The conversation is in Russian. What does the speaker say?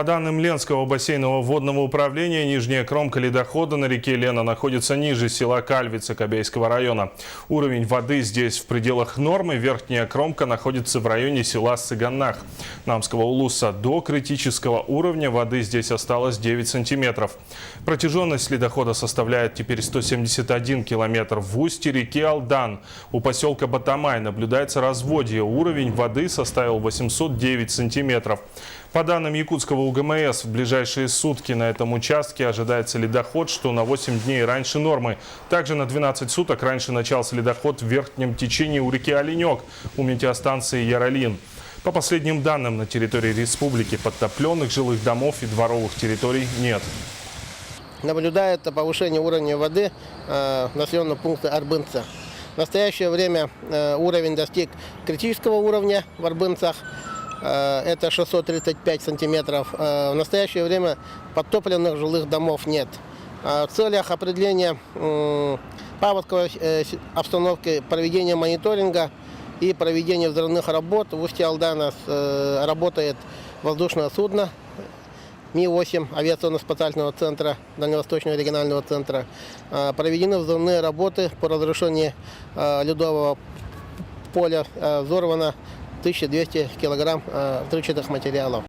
По данным Ленского бассейнового водного управления, нижняя кромка ледохода на реке Лена находится ниже села Кальвица Кобейского района. Уровень воды здесь в пределах нормы, верхняя кромка находится в районе села Сыганнах Намского улуса. До критического уровня воды здесь осталось 9 сантиметров. Протяженность ледохода составляет теперь 171 километр. В устье реки Алдан у поселка Батамай наблюдается разводье. Уровень воды составил 809 сантиметров. По данным якутского УГМС, в ближайшие сутки на этом участке ожидается ледоход, что на 8 дней раньше нормы. Также на 12 суток раньше начался ледоход в верхнем течении у реки Оленек у метеостанции Яролин. По последним данным, на территории республики подтопленных жилых домов и дворовых территорий нет. Наблюдается повышение уровня воды в населенном пункте Арбынца. В настоящее время уровень достиг критического уровня в Арбынцах. Это 635 сантиметров. В настоящее время подтопленных жилых домов нет. В целях определения паводковой обстановки, проведения мониторинга и проведения взрывных работ в устье Алдана работает воздушное судно Ми-8 авиационно-спасательного центра Дальневосточного регионального центра. Проведены взрывные работы по разрушению ледового поля, взорвано 1200 килограмм взрывчатых материалов.